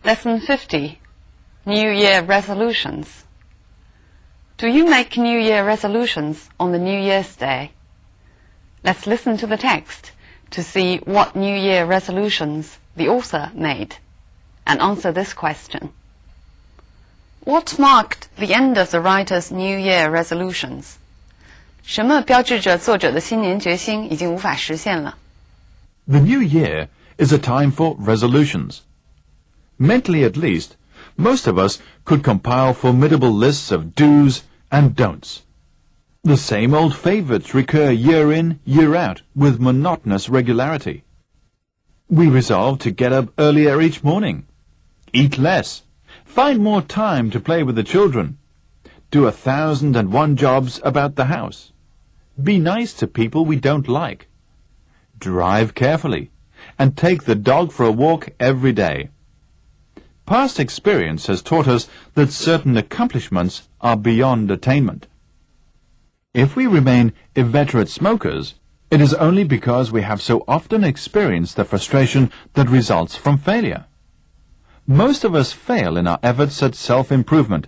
Lesson 50, New Year Resolutions. Do you make New Year resolutions on the New Year's Day? Let's listen to the text to see what New Year resolutions the author made and answer this question. What marked the end of the writer's New Year resolutions? 什么标志着作者的新年决心已经无法实现了？ The new year is a time for resolutions. Mentally at least, most of us could compile formidable lists of do's and don'ts. The same old favorites recur year in, year out, with monotonous regularity. We resolve to get up earlier each morning, eat less, find more time to play with the children, do 1,001 jobs about the house, be nice to people we don't like, drive carefully, and take the dog for a walk every day. Past experience has taught us that certain accomplishments are beyond attainment. If we remain inveterate smokers, it is only because we have so often experienced the frustration that results from failure. Most of us fail in our efforts at self-improvement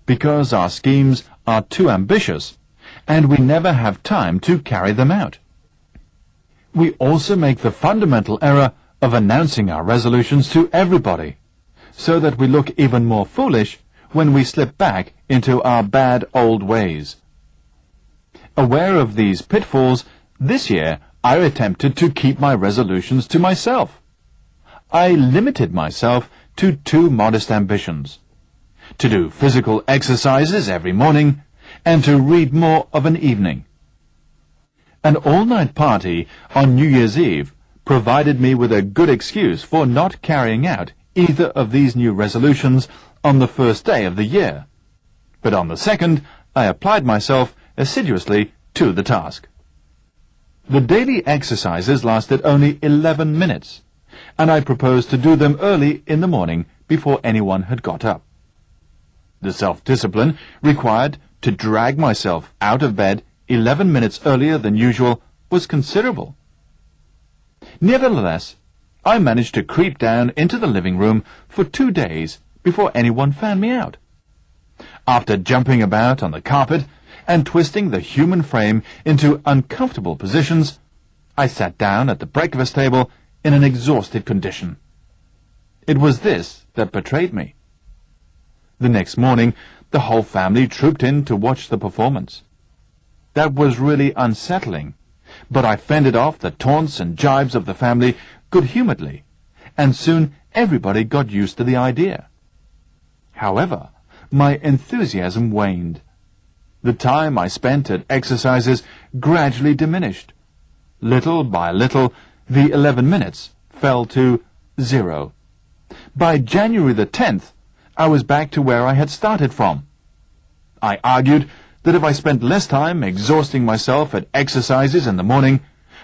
because our schemes are too ambitious and we never have time to carry them out. We also make the fundamental error of announcing our resolutions to everybody, so that we look even more foolish when we slip back into our bad old ways. Aware of these pitfalls, this year I attempted to keep my resolutions to myself. I limited myself to 2 modest ambitions: to do physical exercises every morning and to read more of an evening. An all-night party on New Year's Eve provided me with a good excuse for not carrying out either of these new resolutions on the first day of the year. But on the second, I applied myself assiduously to the task. The daily exercises lasted only 11 minutes, and I proposed to do them early in the morning before anyone had got up. The self-discipline required to drag myself out of bed 11 minutes earlier than usual was considerable. Nevertheless, I managed to creep down into the living room for 2 days before anyone found me out. After jumping about on the carpet and twisting the human frame into uncomfortable positions, I sat down at the breakfast table in an exhausted condition. It was this that betrayed me. The next morning, the whole family trooped in to watch the performance. That was really unsettling, but I fended off the taunts and jibes of the family good-humouredly, and soon everybody got used to the idea. However, my enthusiasm waned. The time I spent at exercises gradually diminished. Little by little, the 11 minutes fell to 0. By January the 10th, I was back to where I had started from. I argued that if I spent less time exhausting myself at exercises in the morning,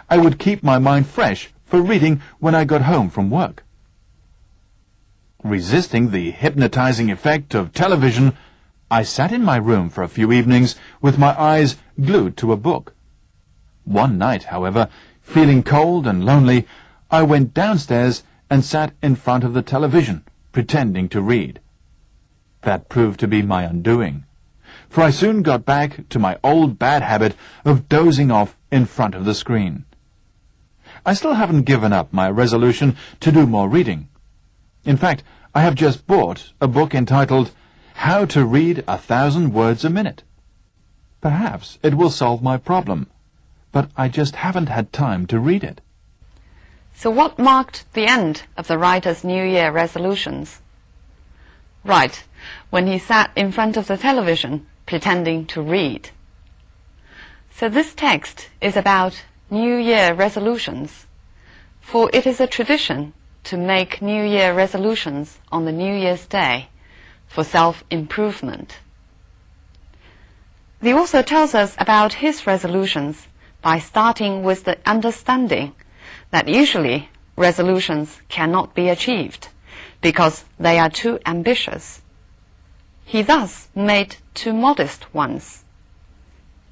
I would keep my mind fresh for reading when I got home from work. Resisting the hypnotizing effect of television, I sat in my room for a few evenings with my eyes glued to a book. One night, however, feeling cold and lonely, I went downstairs and sat in front of the television, pretending to read. That proved to be my undoing, for I soon got back to my old bad habit of dozing off in front of the screen. I still haven't given up my resolution to do more reading. In fact, I have just bought a book entitled How to Read 1,000 Words a Minute. Perhaps it will solve my problem, but I just haven't had time to read it. So what marked the end of the writer's New Year resolutions? Right, when he sat in front of the television pretending to read. So this text is about New Year resolutions, for it is a tradition to make New Year resolutions on the New Year's Day for self-improvement. The author tells us about his resolutions by starting with the understanding that usually resolutions cannot be achieved because they are too ambitious. He thus made 2 modest ones.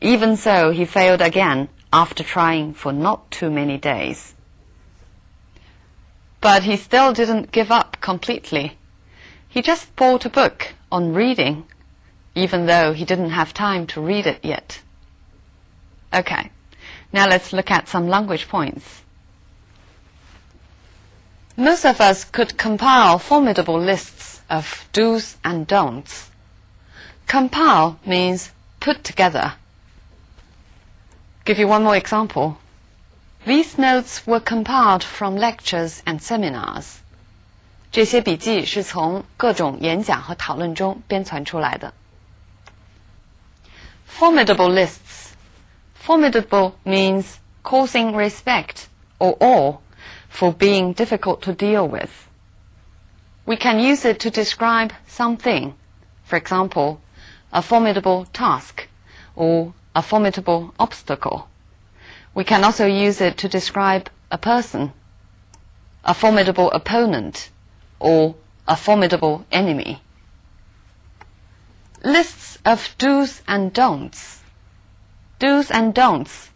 Even so, he failed again after trying for not too many days. But he still didn't give up completely. He just bought a book on reading, even though he didn't have time to read it yet. Okay, now let's look at some language points. Most of us could compile formidable lists of do's and don'ts. Compile means put together. Give you one more example. These notes were compiled from lectures and seminars. 这些笔记是从各种演讲和讨论中编纂出来的。Formidable lists. Formidable means causing respect or awe for being difficult to deal with. We can use it to describe something. For example, a formidable task or a formidable obstacle. We can also use it to describe a person, a formidable opponent, or a formidable enemy. Lists of do's and don'ts. Do's and don'ts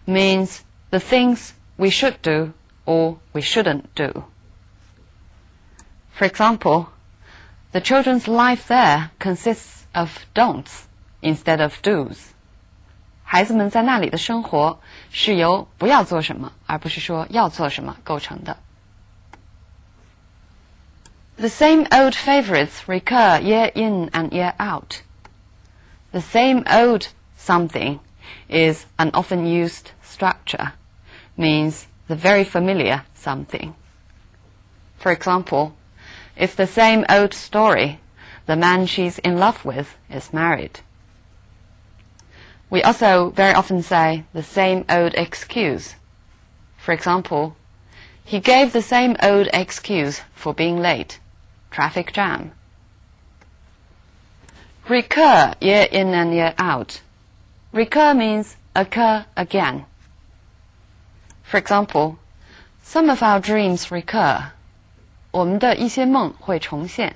means the things we should do or we shouldn't do. For example, the children's life there consists of don'ts instead of do's. 孩子们在那里的生活是由不要做什么，而不是说要做什么构成的。The same old favorites recur year in and year out. The same old something is an often used structure, means the very familiar something. For example, it's the same old story. The man she's in love with is married. We also very often say the same old excuse. For example, he gave the same old excuse for being late. Traffic jam. Recur year in and year out. Recur means occur again. For example, some of our dreams recur. 我们的一些梦会重现。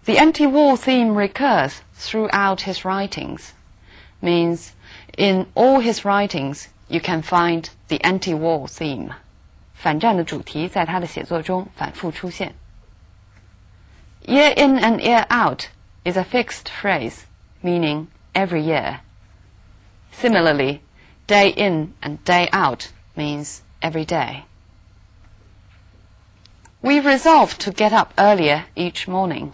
The anti-war theme recurs throughout his writings, means in all his writings you can find the anti-war theme. 反战的主题在他的写作中反复出现。Year in and year out is a fixed phrase, meaning every year. Similarly, day in and day out means every day. We resolve to get up earlier each morning.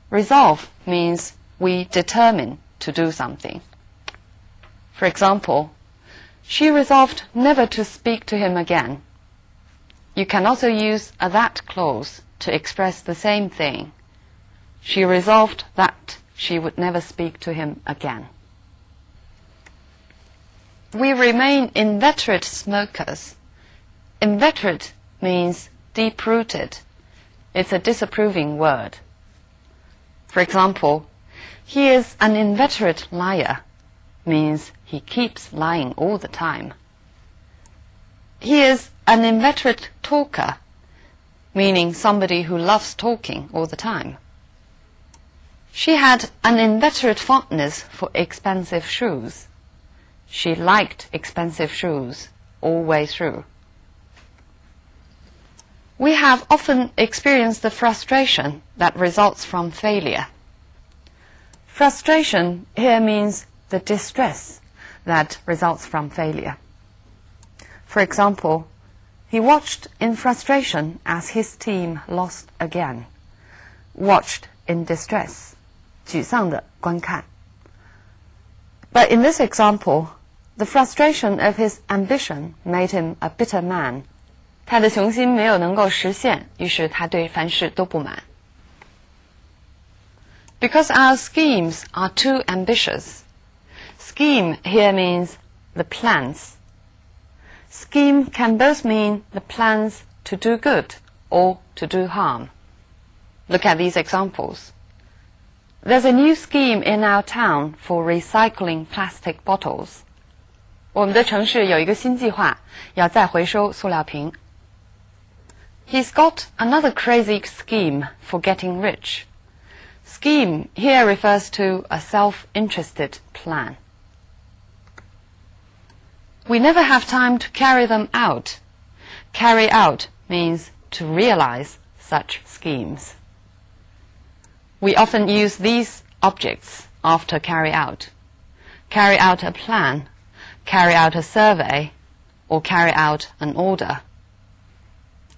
Resolve means we determine to do something. For example, she resolved never to speak to him again. You can also use a that clause to express the same thing. She resolved that she would never speak to him again. We remain inveterate smokers. Inveterate means deep-rooted. It's a disapproving word. For example, he is an inveterate liar, means he keeps lying all the time. He is an inveterate talker, meaning somebody who loves talking all the time. She had an inveterate fondness for expensive shoes. She liked expensive shoes all the way through. We have often experienced the frustration that results from failure. Frustration here means the distress that results from failure. For example, he watched in frustration as his team lost again. Watched in distress. 沮丧地观看. But in this example, the frustration of his ambition made him a bitter man. 他的雄心没有能够实现，于是他对凡事都不满。Because our schemes are too ambitious. Scheme here means the plans. Scheme can both mean the plans to do good or to do harm. Look at these examples. There's a new scheme in our town for recycling plastic bottles. 我们的城市有一个新计划，要再回收塑料瓶。He's got another crazy scheme for getting rich. Scheme here refers to a self-interested plan. We never have time to carry them out. Carry out means to realize such schemes. We often use these objects after carry out. Carry out a plan, carry out a survey, or carry out an order.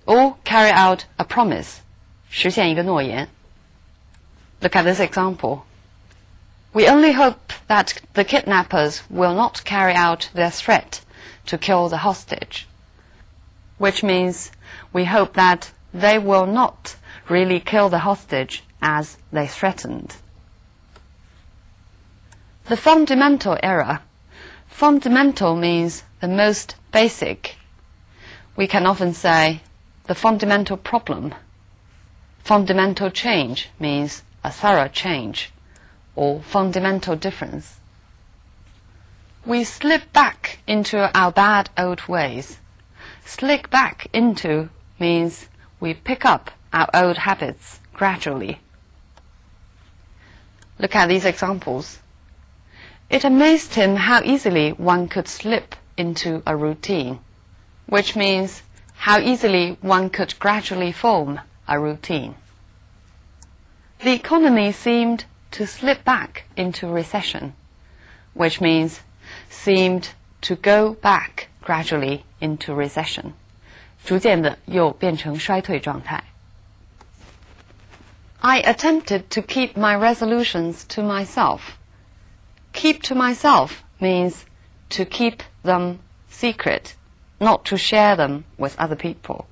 Or carry out a promise, 实现一个诺言. Look at this example. We only hope that the kidnappers will not carry out their threat to kill the hostage, which means we hope that they will not really kill the hostage as they threatened. The fundamental error. Fundamental means the most basic. We can often say the fundamental problem. Fundamental change means a thorough change or fundamental difference. We slip back into our bad old ways. Slip back into means we pick up our old habits gradually. Look at these examples. It amazed him how easily one could slip into a routine, which means how easily one could gradually form a routine. The economy seemed to slip back into recession, which means seemed to go back gradually into recession. 逐渐的又变成衰退状态. I attempted to keep my resolutions to myself. Keep to myself means to keep them secret, not to share them with other people.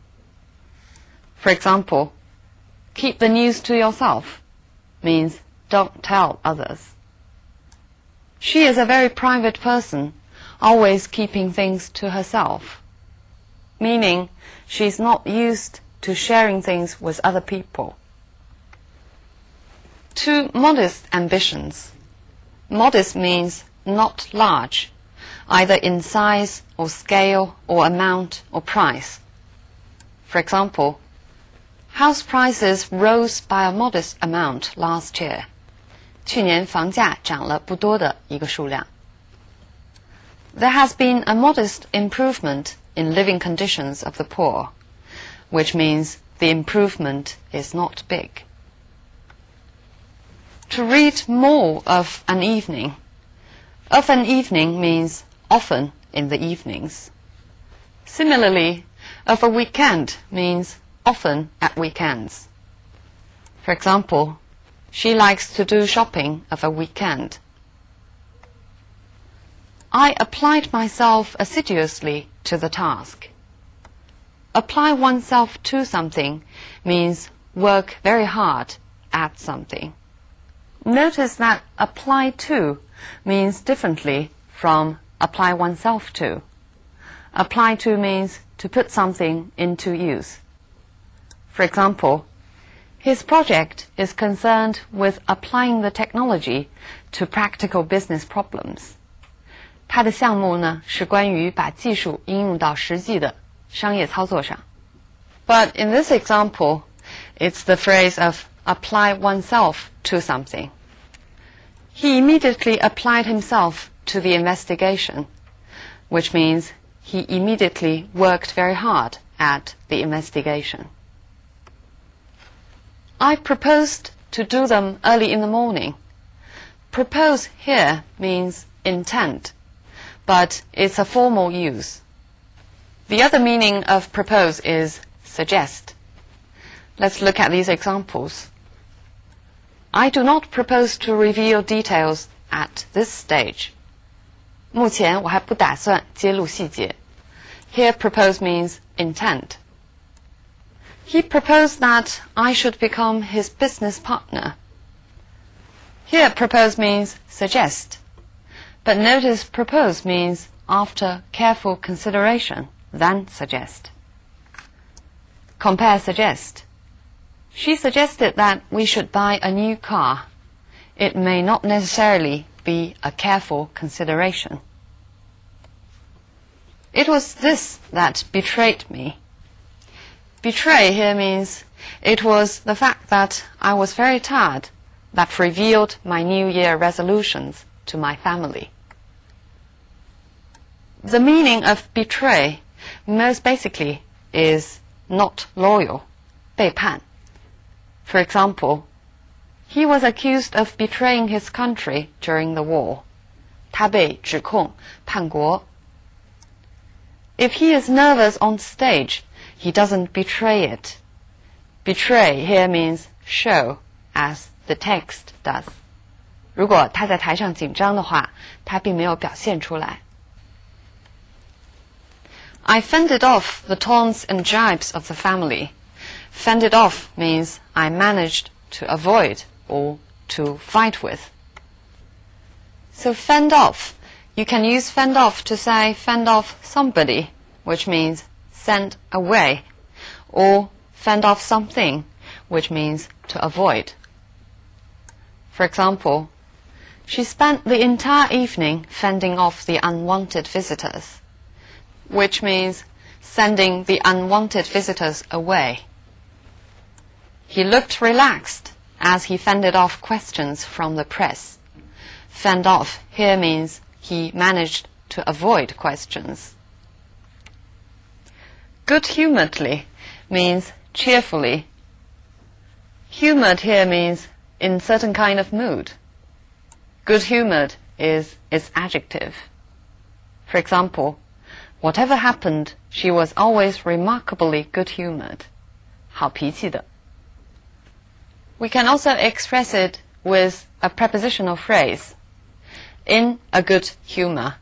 For example, keep the news to yourself means don't tell others. She is a very private person, always keeping things to herself, meaning she's not used to sharing things with other people. Too modest ambitions. Modest means not large, either in size or scale or amount or price. For example, house prices rose by a modest amount last year. 去年房价涨了不多的一个数量. There has been a modest improvement in living conditions of the poor, which means the improvement is not big. To read more of an evening. Of an evening means often in the evenings. Similarly, of a weekend means often at weekends. For example, she likes to do shopping of a weekend. I applied myself assiduously to the task. Apply oneself to something means work very hard at something. Notice that apply to means differently from apply oneself to. Apply to means to put something into use. For example, his project is concerned with applying the technology to practical business problems. 他的项目呢，是关于把技术应用到实际的商业操作上。But in this example, it's the phrase of apply oneself to something. He immediately applied himself to the investigation, which means he immediately worked very hard at the investigation. I proposed to do them early in the morning. Propose here means intent, but it's a formal use. The other meaning of propose is suggest. Let's look at these examples. I do not propose to reveal details at this stage. 目前我还不打算揭露细节. Here propose means intent. He proposed that I should become his business partner. Here propose means suggest. But notice propose means after careful consideration, then suggest. Compare suggest. She suggested that we should buy a new car. It may not necessarily be a careful consideration. It was this that betrayed me. Betray here means it was the fact that I was very tired that revealed my New Year resolutions to my family. The meaning of betray most basically is not loyal, 背叛. For example, He was accused of betraying his country during the war. 他被指控叛国。If he is nervous on stage, he doesn't betray it. Betray here means show, as the text does. 如果他在台上紧张的话，他并没有表现出来。I fended off the taunts and jibes of the family. Fended off means I managed to avoid or to fight with. So fend off. You can use fend off to say fend off somebody, which means send away, or fend off something, which means to avoid. For example, she spent the entire evening fending off the unwanted visitors, which means sending the unwanted visitors away. He looked relaxed as he fended off questions from the press. Fend off here means he managed to avoid questions. Good-humoredly means cheerfully. Humored here means in certain kind of mood. Good-humored is its adjective. For example, whatever happened, she was always remarkably good-humored. 好脾气的。We can also express it with a prepositional phrase. In a good humor,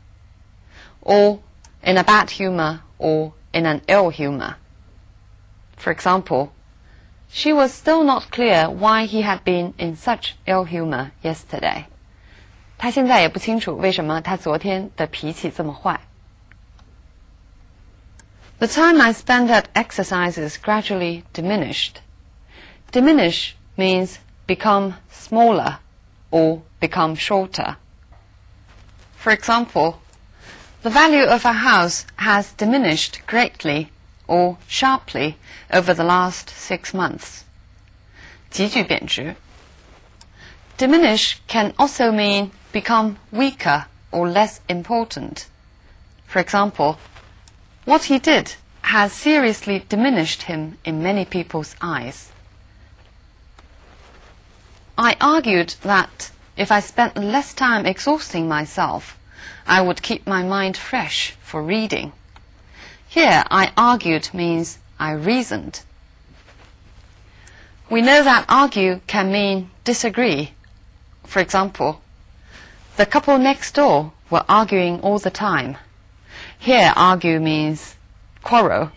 or in a bad humor, or in an ill humor. For example, she was still not clear why he had been in such ill humor yesterday. 她现在也不清楚为什么他昨天的脾气这么坏。The time I spent at exercises gradually diminished. Diminish means become smaller or become shorter. For example, the value of a house has diminished greatly or sharply over the last 6 months. 急剧贬值。Diminish can also mean become weaker or less important. For example, what he did has seriously diminished him in many people's eyes. I argued that if I spent less time exhausting myself, I would keep my mind fresh for reading. Here, I argued means I reasoned. We know that argue can mean disagree. For example, the couple next door were arguing all the time. Here, argue means quarrel.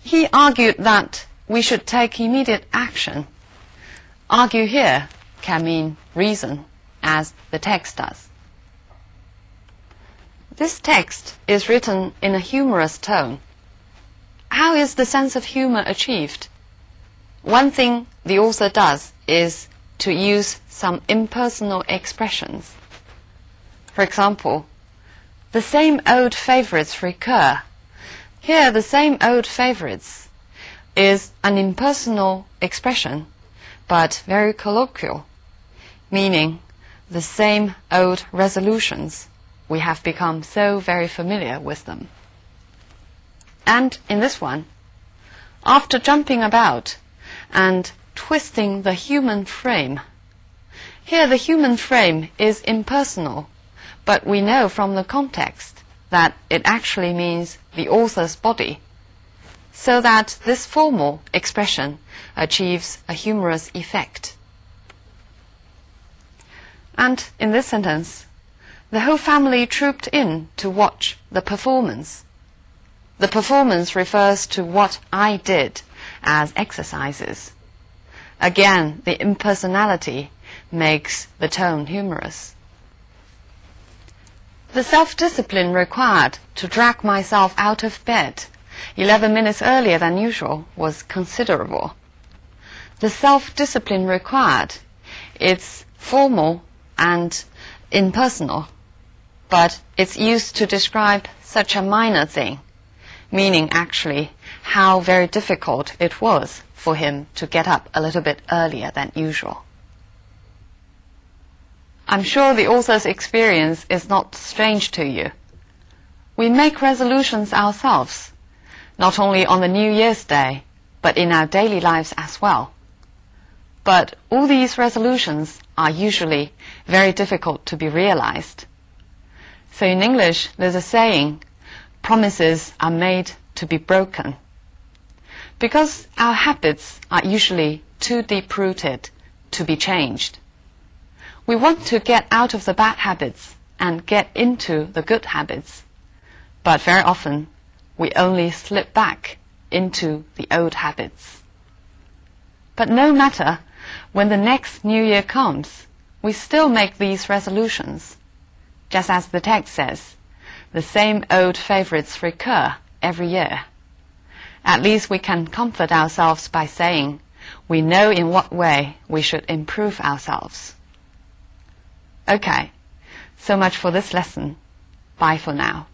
He argued that we should take immediate action. Argue here can mean reason, as the text does. This text is written in a humorous tone. How is the sense of humor achieved? One thing the author does is to use some impersonal expressions. For example, the same old favorites recur. Here, the same old favorites is an impersonal expression, but very colloquial, meaning the same old resolutions. We have become so very familiar with them. And in this one, after jumping about and twisting the human frame, here the human frame is impersonal, but we know from the context that it actually means the author's body, so that this formal expression achieves a humorous effect. And in this sentence, the whole family trooped in to watch the performance. The performance refers to what I did as exercises. Again, the impersonality makes the tone humorous. The self-discipline required to drag myself out of bed 11 minutes earlier than usual was considerable. The self-discipline required, it's formal and impersonal, but it's used to describe such a minor thing, meaning actually how very difficult it was for him to get up a little bit earlier than usual. I'm sure the author's experience is not strange to you. We make resolutions ourselves, not only on the New Year's Day, but in our daily lives as well. But all these resolutions are usually very difficult to be realized. So in English, there's a saying, promises are made to be broken. Because our habits are usually too deep-rooted to be changed. We want to get out of the bad habits and get into the good habits. But very often, we only slip back into the old habits. But no matter, when the next New Year comes, we still make these resolutions. Just as the text says, the same old favorites recur every year. At least we can comfort ourselves by saying, we know in what way we should improve ourselves. Okay, so much for this lesson. Bye for now.